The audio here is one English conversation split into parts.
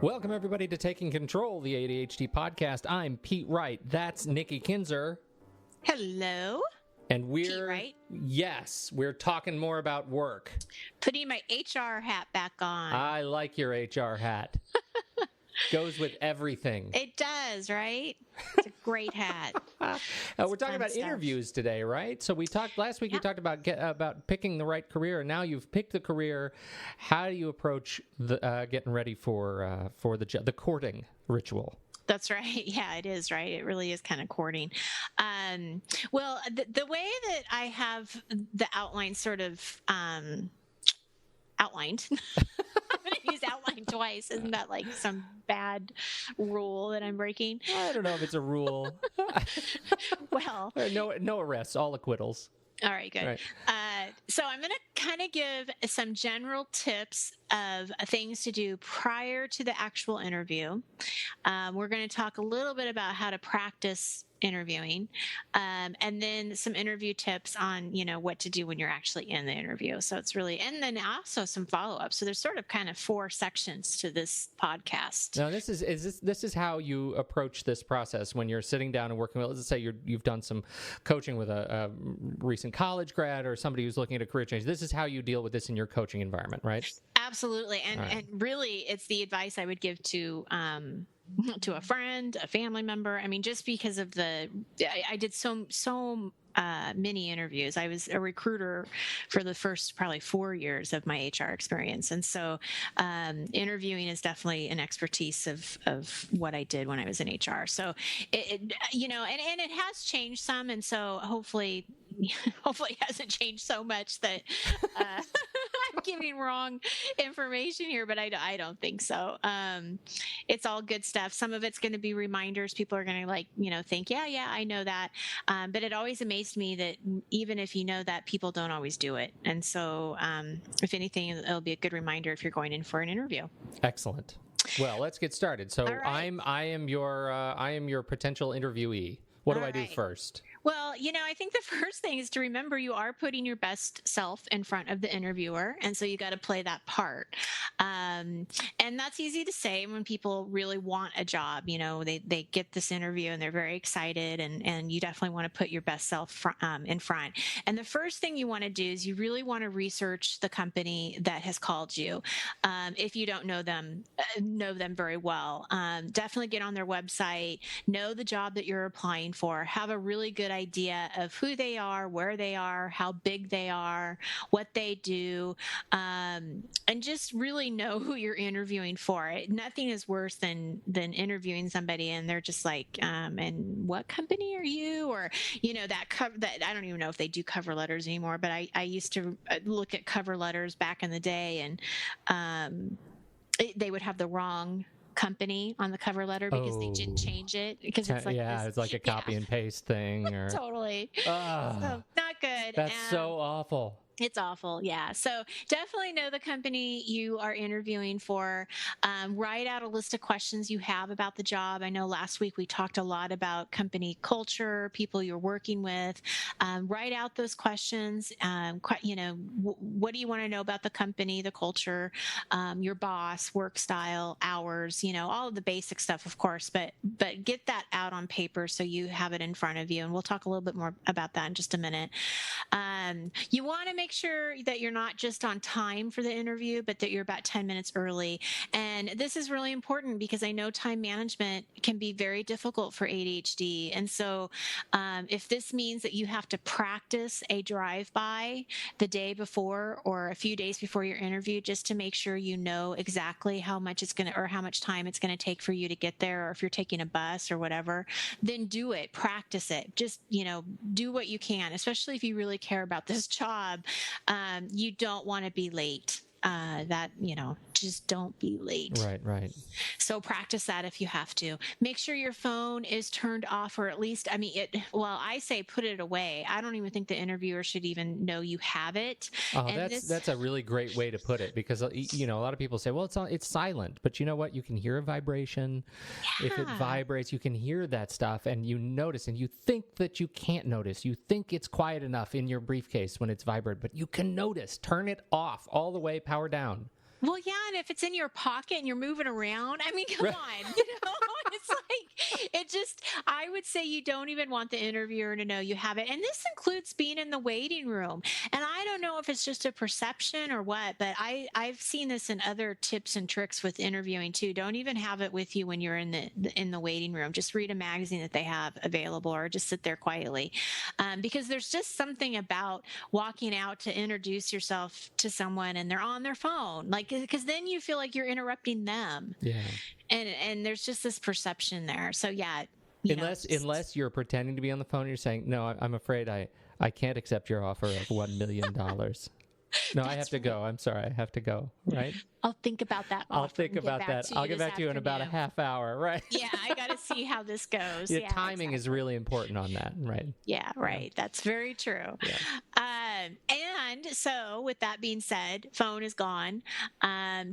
Welcome, everybody, to Taking Control, the ADHD podcast. I'm Pete Wright. That's Nikki Kinzer. Hello. And we're, Pete Wright. Yes, we're talking more about work. Putting my HR hat back on. I like your HR hat. Goes with everything. It does, right? It's a great hat. We're talking about interviews today, right? So we talked last week. We talked about picking the right career, and now you've picked the career. How do you approach the getting ready for the courting ritual? That's right. Yeah, it is, right? It really is kind of courting. Well, the way that I have the outline sort of outlined. I'm going to use outline twice. Isn't that like some bad rule that I'm breaking? I don't know if it's a rule. Well, no arrests, all acquittals. All right, good. Right. So I'm going to kind of give some general tips of things to do prior to the actual interview. We're going to talk a little bit about how to practice interviewing, and then some interview tips on, what to do when you're actually in the interview. So it's really, and then also some follow-up. So there's sort of kind of 4 sections to this podcast. Now, this is how you approach this process when you're sitting down and working with, let's say you've done some coaching with a recent college grad or somebody who's looking at a career change. This is how you deal with this in your coaching environment, right? Absolutely. And really, it's the advice I would give to a friend, a family member. I mean, just because of I did so many interviews. I was a recruiter for the first probably 4 years of my HR experience. And so interviewing is definitely an expertise of what I did when I was in HR. So, and it has changed some. And so hopefully it hasn't changed so much that I'm giving wrong information here, but I don't think so. It's all good stuff. Some of it's going to be reminders. People are going to think, yeah, I know that. But it always amazed me that even if you know that, people don't always do it. And so if anything, it'll be a good reminder if you're going in for an interview. Excellent. Well, let's get started. So right. I am your potential interviewee. What do I do first? Well, I think the first thing is to remember you are putting your best self in front of the interviewer. And so you got to play that part. And that's easy to say when people really want a job. They get this interview and they're very excited, and you definitely want to put your best self in front. And the first thing you want to do is you really want to research the company that has called you. If you don't know them very well, definitely get on their website, know the job that you're applying for, have a really good idea of who they are, where they are, how big they are, what they do, and just really know who you're interviewing for. Nothing is worse than interviewing somebody and they're just like, and what company are you? Or, that I don't even know if they do cover letters anymore, but I used to look at cover letters back in the day, and they would have the wrong company on the cover letter because they didn't change it, because it's like it's like a copy and paste thing, or totally. So, not good. That's so awful. It's awful. Yeah. So definitely know the company you are interviewing for. Write out a list of questions you have about the job. I know last week we talked a lot about company culture, people you're working with. Write out those questions. What do you want to know about the company, the culture, your boss, work style, hours, all of the basic stuff, of course, but get that out on paper so you have it in front of you. And we'll talk a little bit more about that in just a minute. You want to make sure that you're not just on time for the interview, but that you're about 10 minutes early. And this is really important because I know time management can be very difficult for ADHD. And so if this means that you have to practice a drive-by the day before or a few days before your interview, just to make sure you know exactly how much it's going to, or how much time it's going to take for you to get there, or if you're taking a bus or whatever, then do it, practice it. Just, do what you can, especially if you really care about this job. You don't want to be late. Just don't be late. Right. So practice that if you have to. Make sure your phone is turned off, or at least, I say put it away. I don't even think the interviewer should even know you have it. Oh, that's a really great way to put it, because, a lot of people say, well, it's silent, but you know what? You can hear a vibration. Yeah. If it vibrates, you can hear that stuff, and you notice, and you think that you can't notice. You think it's quiet enough in your briefcase when it's vibrating, but you can notice. Turn it off all the way, power down. Well, yeah, and if it's in your pocket and you're moving around, I mean, come Right. on, it's like it just. I would say you don't even want the interviewer to know you have it, and this includes being in the waiting room. And I don't know if it's just a perception or what, but I've seen this in other tips and tricks with interviewing too. Don't even have it with you when you're in the waiting room. Just read a magazine that they have available, or just sit there quietly, because there's just something about walking out to introduce yourself to someone and they're on their phone, like, because then you feel like you're interrupting them. Yeah. And there's just this perception there. So yeah, Unless you're pretending to be on the phone, you're saying, no, I'm afraid I can't accept your offer of $1 million. No, I have to go. I'm sorry. I have to go. Right. I'll think about that. I'll think about that. I'll get back to you in about a half hour. Right. Yeah. I got to see how this goes. Yeah, timing is really important on that. Right. Yeah. Right. Yeah. That's very true. Yeah. And so with that being said, phone is gone.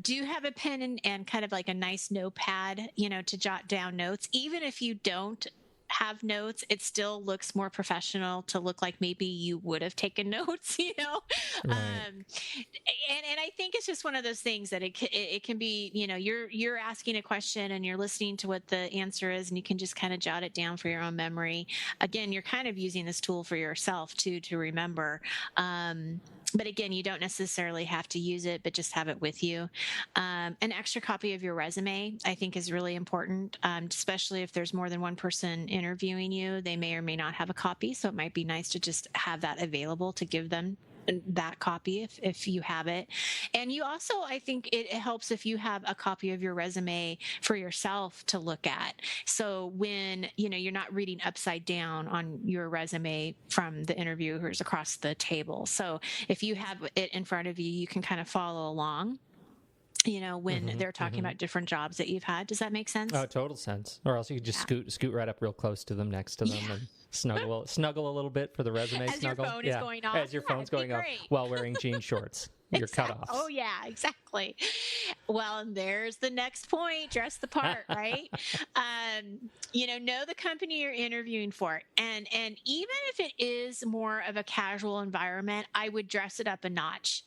Do you have a pen and kind of like a nice notepad, to jot down notes? Even if you don't have notes, it still looks more professional to look like maybe you would have taken notes, Right. And I think it's just one of those things that it can be, you're asking a question and you're listening to what the answer is, and you can just kind of jot it down for your own memory. Again, you're kind of using this tool for yourself too, to remember. But again, you don't necessarily have to use it, but just have it with you. An extra copy of your resume, I think, is really important, especially if there's more than one person interviewing you. They may or may not have a copy, so it might be nice to just have that available to give them that copy if you have it. And you also, I think it helps if you have a copy of your resume for yourself to look at. So when, you're not reading upside down on your resume from the interviewers across the table. So if you have it in front of you, you can kind of follow along, when they're talking about different jobs that you've had. Does that make sense? Oh, total sense. Or else you could just scoot right up real close to them, next to them, and snuggle a little bit for the resume as snuggle. Your phone is going off. As your phone's going off while wearing jean shorts. Your cutoffs. Oh, yeah, exactly. Well, and there's the next point, dress the part, right? Know the company you're interviewing for. And even if it is more of a casual environment, I would dress it up a notch.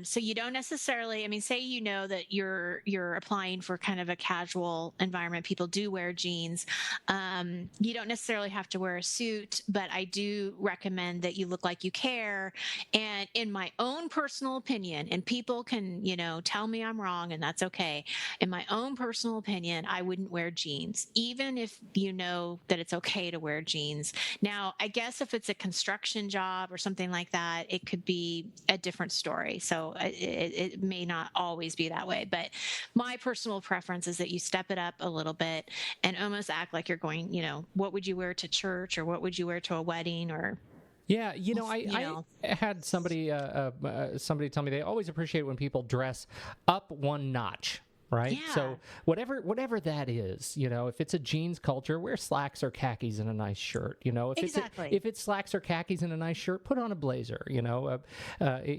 So you don't necessarily, say that you're applying for kind of a casual environment. People do wear jeans. You don't necessarily have to wear a suit, but I do recommend that you look like you care. And in my own personal opinion, and people can, tell me I'm wrong, and that's okay. In my own personal opinion, I wouldn't wear jeans, even if you know that it's okay to wear jeans. Now, I guess if it's a construction job or something like that, it could be a different story. So it may not always be that way. But my personal preference is that you step it up a little bit and almost act like you're going, what would you wear to church, or what would you wear to a wedding, or yeah, I had somebody tell me they always appreciate when people dress up one notch. Right. Yeah. So whatever that is, if it's a jeans culture, wear slacks or khakis and a nice shirt. Exactly. If it's slacks or khakis and a nice shirt, put on a blazer. At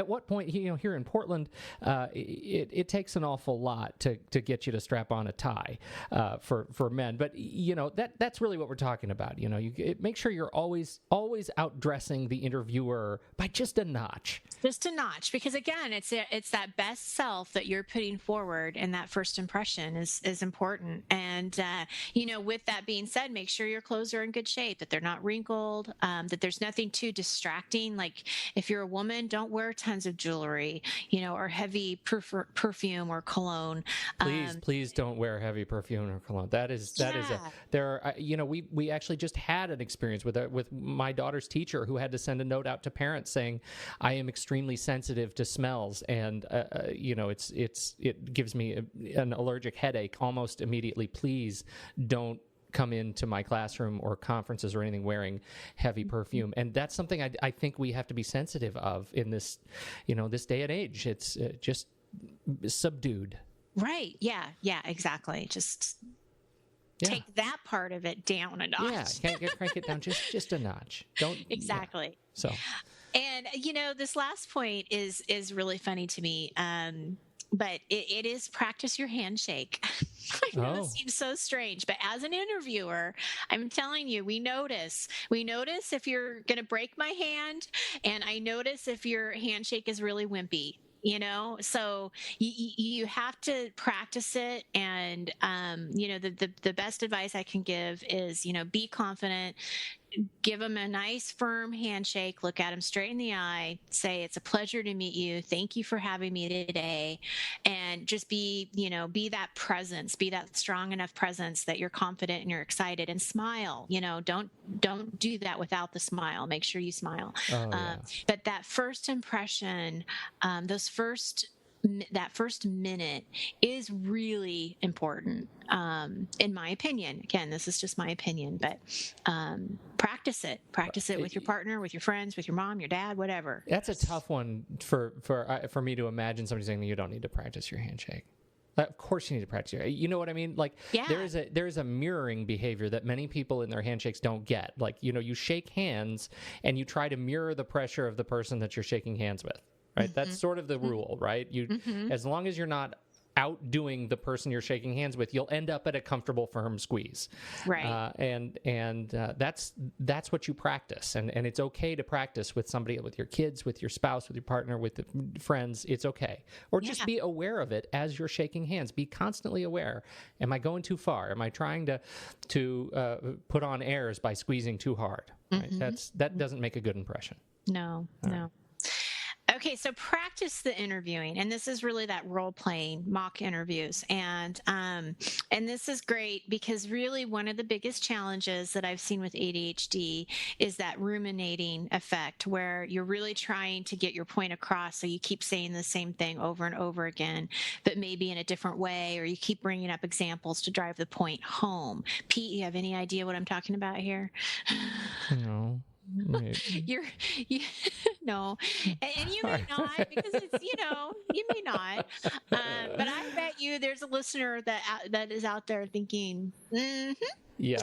what point, here in Portland, it takes an awful lot to get you to strap on a tie for men. But that's really what we're talking about. Make sure you're always outdressing the interviewer by just a notch. Just a notch, because again, it's that best self that you're putting forward, and that first impression is important. And with that being said, make sure your clothes are in good shape, that they're not wrinkled, that there's nothing too distracting. Like if you're a woman, don't wear tons of jewelry, or heavy perfume or cologne. Please don't wear heavy perfume or cologne. We actually just had an experience with my daughter's teacher, who had to send a note out to parents saying, I am extremely sensitive to smells, and it gives me an allergic headache almost immediately. Please don't come into my classroom or conferences or anything wearing heavy perfume. And that's something I think we have to be sensitive of in this, this day and age. It's just subdued. Right. Yeah, exactly. Just take that part of it down a notch. Yeah, crank it down just a notch. Don't exactly. Yeah. So, and this last point is really funny to me. But it is practice your handshake. I know it seems so strange, but as an interviewer, I'm telling you, we notice if you're going to break my hand, and I notice if your handshake is really wimpy. So you have to practice it. And the best advice I can give is, be confident, give them a nice firm handshake, look at them straight in the eye, say, it's a pleasure to meet you, thank you for having me today, and just be that presence, be that strong enough presence that you're confident and you're excited, and smile. Don't do that without the smile. Make sure you smile. Oh, yeah. But that first impression, that first minute is really important, in my opinion. Again, this is just my opinion, but practice it with your partner, with your friends, with your mom, your dad, whatever. That's a tough one for me to imagine somebody saying you don't need to practice your handshake. Of course you need to practice your, you know what I mean? Like, yeah. there is a mirroring behavior that many people in their handshakes don't get. Like, you shake hands and you try to mirror the pressure of the person that you're shaking hands with. Right. Mm-hmm. That's sort of the rule, right? As long as you're not outdoing the person you're shaking hands with, you'll end up at a comfortable, firm squeeze. Right. That's what you practice. And it's okay to practice with somebody, with your kids, with your spouse, with your partner, with the friends. It's okay. Or just be aware of it as you're shaking hands. Be constantly aware. Am I going too far? Am I trying to put on airs by squeezing too hard? Right? That doesn't make a good impression. No. Okay, so practice the interviewing, and this is really that role-playing mock interviews, and this is great because really one of the biggest challenges that I've seen with ADHD is that ruminating effect, where you're really trying to get your point across, so you keep saying the same thing over and over again, but maybe in a different way, or you keep bringing up examples to drive the point home. Pete, you have any idea what I'm talking about here? No. No, and you may not, because it's you may not, but I bet you there's a listener that is out there thinking, yeah,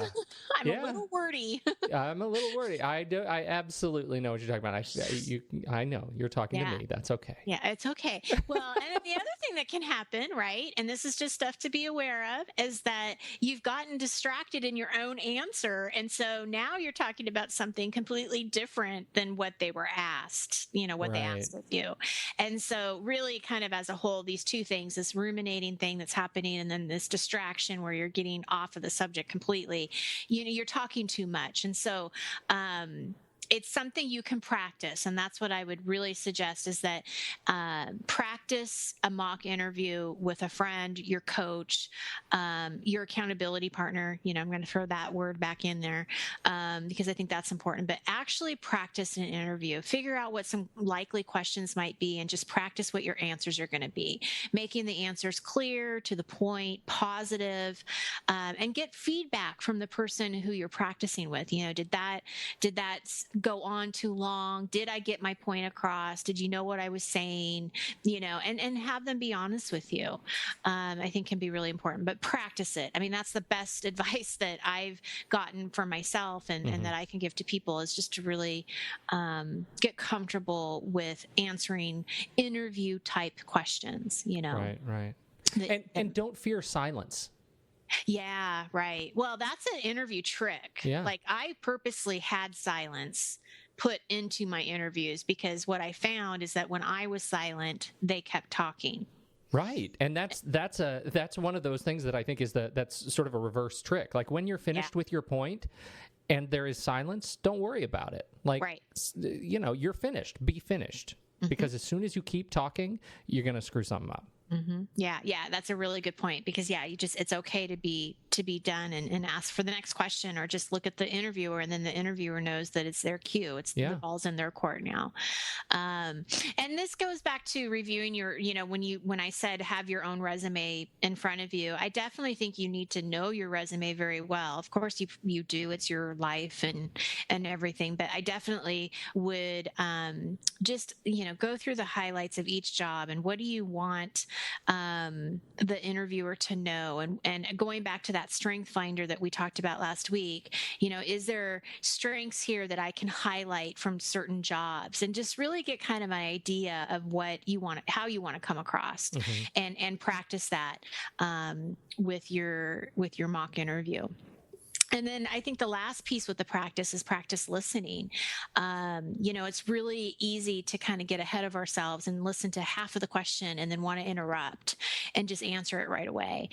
I'm a little wordy. I'm a little wordy. I absolutely know what you're talking about. I know you're talking to me. That's okay. Yeah, it's okay. Well, and then the other thing that can happen, right, and this is just stuff to be aware of, is that you've gotten distracted in your own answer, and so now you're talking about something completely different than what they were asked. What they asked of you, and so really, kind of as a whole, these two things: this ruminating thing that's happening, and then this distraction where you're getting off of the subject completely. You're talking too much, and so it's something you can practice, and that's what I would really suggest, is that practice a mock interview with a friend, your coach, your accountability partner. I'm going to throw that word back in there because I think that's important, but actually practice an interview. Figure out what some likely questions might be and just practice what your answers are going to be, making the answers clear, to the point, positive, and get feedback from the person who you're practicing with. Did that go on too long? Did I get my point across? Did you know what I was saying? And have them be honest with you. I think can be really important, but practice it. I mean, that's the best advice that I've gotten for myself and that I can give to people, is just to really get comfortable with answering interview type questions, Right. And don't fear silence. Yeah, right. Well, that's an interview trick. Yeah. Like, I purposely had silence put into my interviews because what I found is that when I was silent, they kept talking. Right. And that's one of those things that I think that's sort of a reverse trick. Like, when you're finished with your point and there is silence, don't worry about it. Like, you're finished. Be finished. Because as soon as you keep talking, you're going to screw something up. Yeah, that's a really good point, because it's okay to be done and ask for the next question, or just look at the interviewer, and then the interviewer knows that it's their cue. The ball's in their court now. And this goes back to reviewing your, when I said have your own resume in front of you, I definitely think you need to know your resume very well. Of course you do, it's your life and everything, but I definitely would just, go through the highlights of each job and what do you want the interviewer to know, and going back to that strength finder that we talked about last week, is there strengths here that I can highlight from certain jobs, and just really get kind of an idea of what you want, how you want to come across, and practice that with your mock interview. And then I think the last piece with the practice is practice listening. It's really easy to kind of get ahead of ourselves and listen to half of the question and then want to interrupt and just answer it right away.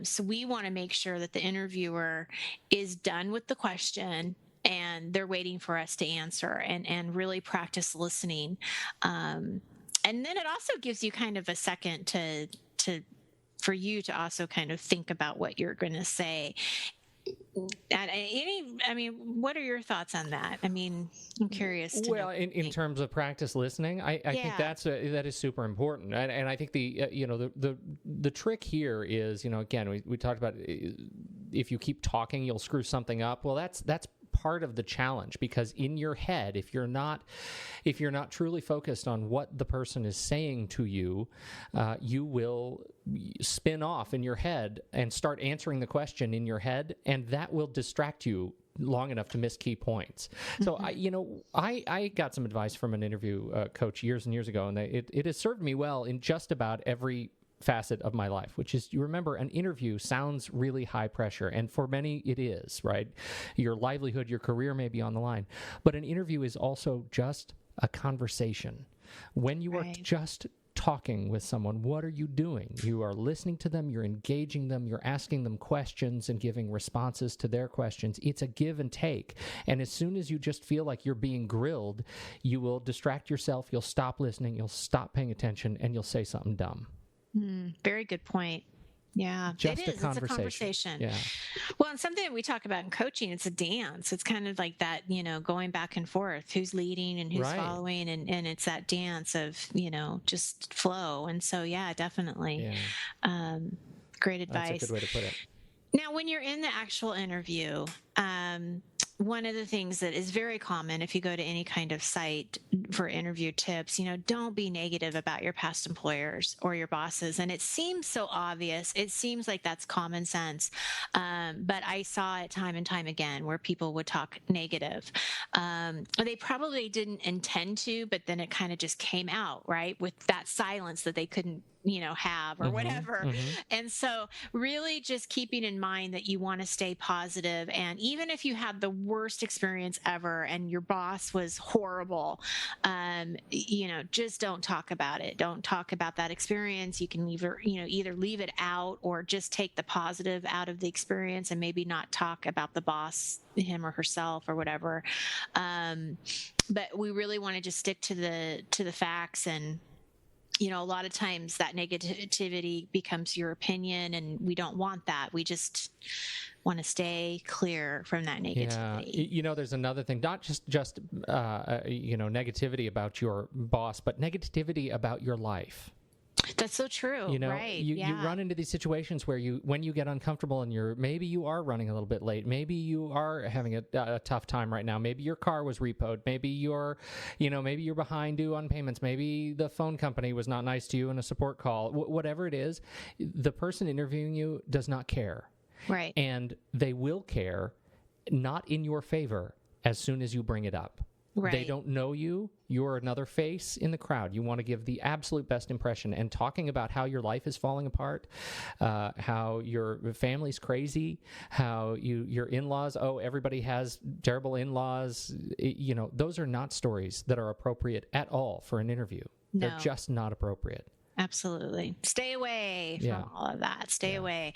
So we want to make sure that the interviewer is done with the question and they're waiting for us to answer, and really practice listening. And then it also gives you kind of a second for you to also kind of think about what you're going to say. What are your thoughts on that? I mean, I'm curious to know. In terms of practice listening, I think that is super important, and I think the trick here is, again, we talked about, if you keep talking, you'll screw something up. Well, that's part of the challenge, because in your head, if you're not truly focused on what the person is saying to you, you will spin off in your head and start answering the question in your head, and that will distract you long enough to miss key points. So I got some advice from an interview coach years and years ago, and it has served me well in just about every facet of my life, which is, you remember, an interview sounds really high pressure, and for many it is, right? Your livelihood, your career may be on the line, but an interview is also just a conversation. When you are just talking with someone, what are you doing? You are listening to them, you're engaging them, you're asking them questions and giving responses to their questions. It's a give and take. And as soon as you just feel like you're being grilled, you will distract yourself, you'll stop listening, you'll stop paying attention, and you'll say something dumb. Very good point. Yeah, just it is. It's a conversation. Yeah. Well, and something that we talk about in coaching, it's a dance. It's kind of like that, going back and forth, who's leading and who's following. And it's that dance of, just flow. And so, yeah, definitely. Yeah. Great advice. That's a good way to put it. Now, when you're in the actual interview, one of the things that is very common if you go to any kind of site for interview tips, don't be negative about your past employers or your bosses. And it seems so obvious. It seems like that's common sense. But I saw it time and time again where people would talk negative. They probably didn't intend to, but then it kind of just came out, right? With that silence that they couldn't have or whatever. And so really just keeping in mind that you want to stay positive. And even if you had the worst experience ever and your boss was horrible, just don't talk about it. Don't talk about that experience. You can either leave it out or just take the positive out of the experience and maybe not talk about the boss, him or herself or whatever. But we really want to just stick to the facts. And a lot of times that negativity becomes your opinion, and we don't want that. We just want to stay clear from that negativity. Yeah. There's another thing, not just negativity about your boss, but negativity about your life. That's so true. Right. You run into these situations where when you get uncomfortable and maybe you are running a little bit late, maybe you are having a tough time right now, maybe your car was repoed, maybe you're behind due on payments, maybe the phone company was not nice to you in a support call, whatever it is, the person interviewing you does not care. Right. And they will care not in your favor as soon as you bring it up. Right. They don't know you. You're another face in the crowd. You want to give the absolute best impression. And talking about how your life is falling apart, how your family's crazy, how your in-laws, everybody has terrible in-laws. Those are not stories that are appropriate at all for an interview. No. They're just not appropriate. Absolutely. Stay away from all of that. Stay away.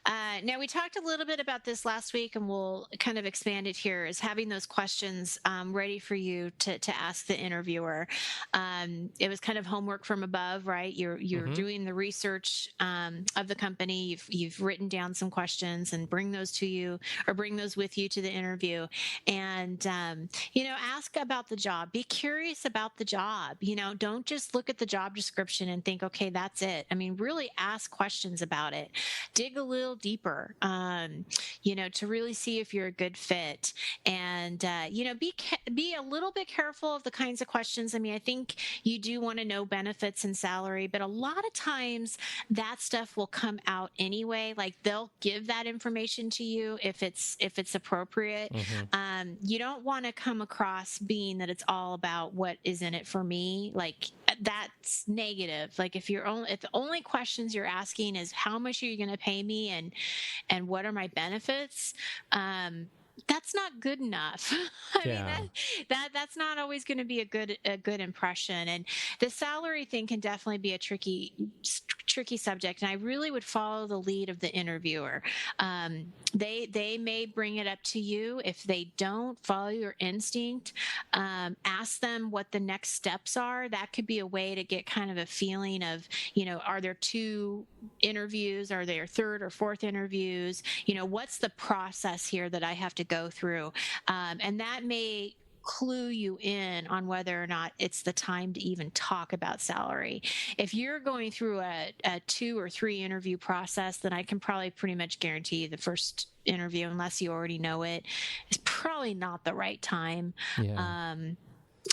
Now, we talked a little bit about this last week, and we'll kind of expand it here, is having those questions ready for you to ask the interviewer. It was kind of homework from above, right? You're doing the research of the company. You've written down some questions and bring those with you to the interview. And, ask about the job. Be curious about the job. Don't just look at the job description and think, okay, that's it. I mean, really ask questions about it. Dig a little deeper, to really see if you're a good fit. And, be a little bit careful of the kinds of questions. I mean, I think you do want to know benefits and salary, but a lot of times that stuff will come out anyway. Like, they'll give that information to you if it's appropriate. You don't want to come across being that it's all about what is in it for me. Like, that's negative. Like if the only questions you're asking is how much are you going to pay me and what are my benefits, that's not good enough. I mean, that's not always going to be a good impression. And the salary thing can definitely be a tricky subject. And I really would follow the lead of the interviewer. They may bring it up to you. If they don't, follow your instinct. Ask them what the next steps are. That could be a way to get kind of a feeling of, are there 2 interviews? Are there 3rd or 4th interviews? What's the process here that I have to go through? And that may clue you in on whether or not it's the time to even talk about salary. If you're going through a 2 or 3 interview process, then I can probably pretty much guarantee the first interview, unless you already know it, is probably not the right time. Yeah.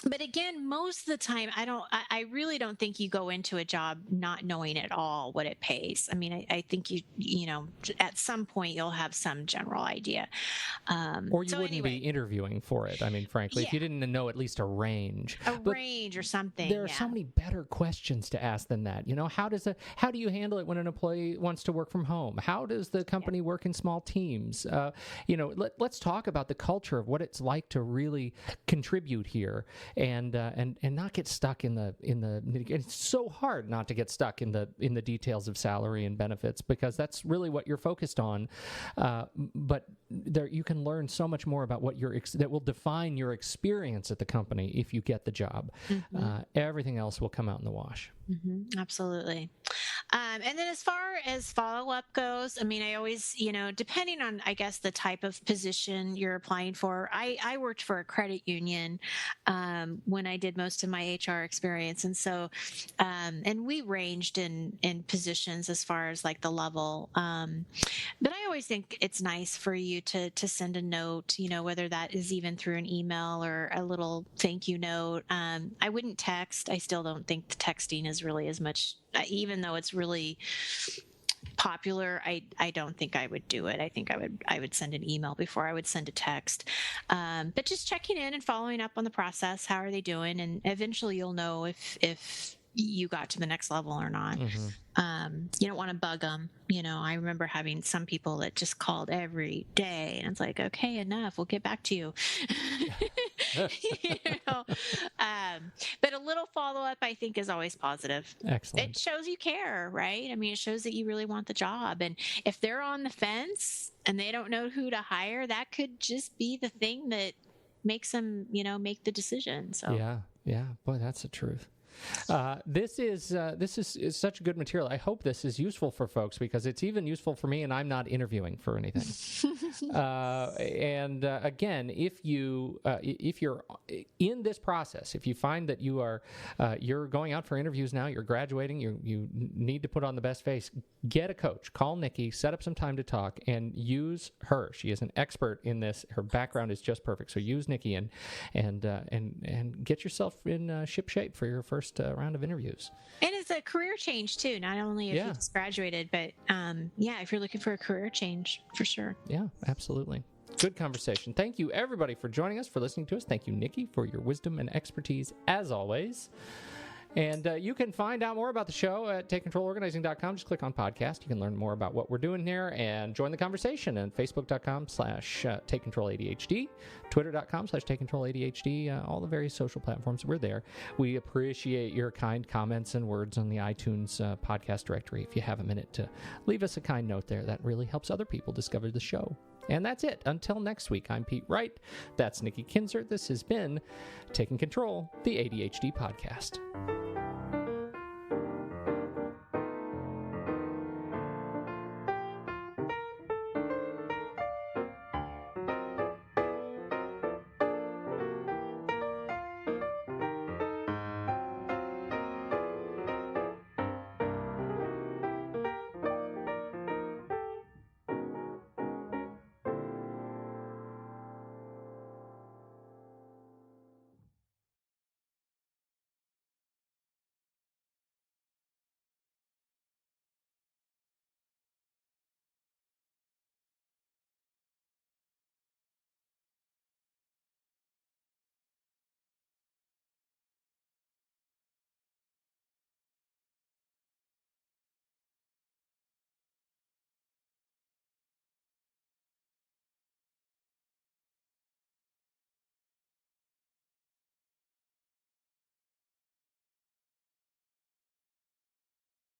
But again, most of the time, I really don't think you go into a job not knowing at all what it pays. I mean, I think at some point you'll have some general idea. Or you wouldn't be interviewing for it. I mean, frankly, if you didn't know at least a range. Range or something. There are so many better questions to ask than that. How do you handle it when an employee wants to work from home? How does the company work in small teams? Let's talk about the culture of what it's like to really contribute here. And not get stuck in the it's so hard not to get stuck in the details of salary and benefits, because that's really what you're focused on. But there you can learn so much more about what that will define your experience at the company if you get the job. Mm-hmm. Everything else will come out in the wash. Mm-hmm. Absolutely. And then as far as follow-up goes, I mean, I always, depending on, I guess, the type of position you're applying for, I worked for a credit union when I did most of my HR experience. And so, and we ranged in positions as far as like the level. But I always think it's nice for you to send a note, whether that is even through an email or a little thank you note. I wouldn't text. I still don't think the texting is really as much, even though it's really popular. I don't think I would do it. I think I would send an email before I would send a text. But just checking in and following up on the process. How are they doing? And eventually you'll know if you got to the next level or not. Mm-hmm. You don't want to bug them. I remember having some people that just called every day, and it's like, okay, enough. We'll get back to you. But a little follow-up, I think, is always positive. Excellent. It shows you care, right? I mean, it shows that you really want the job. And if they're on the fence and they don't know who to hire, that could just be the thing that makes them, make the decision. So yeah. Boy, that's the truth. This is such good material. I hope this is useful for folks, because it's even useful for me, and I'm not interviewing for anything. Again, if you're in this process, if you find that you're going out for interviews now, you're graduating, you need to put on the best face, get a coach, call Nikki, set up some time to talk, and use her. She is an expert in this. Her background is just perfect. So use Nikki and get yourself in ship shape for your first round of interviews. And it's a career change too, not only if you just graduated, but if you're looking for a career change, for sure. Yeah, absolutely. Good conversation. Thank you, everybody, for joining us, for listening to us. Thank you, Nikki, for your wisdom and expertise, as always. And you can find out more about the show at TakeControlOrganizing.com. Just click on podcast. You can learn more about what we're doing here and join the conversation at Facebook.com/TakeControlADHD, Twitter.com/TakeControlADHD, all the various social platforms. We're there. We appreciate your kind comments and words on the iTunes podcast directory. If you have a minute to leave us a kind note there, that really helps other people discover the show. And that's it. Until next week, I'm Pete Wright. That's Nikki Kinzer. This has been Taking Control, the ADHD podcast.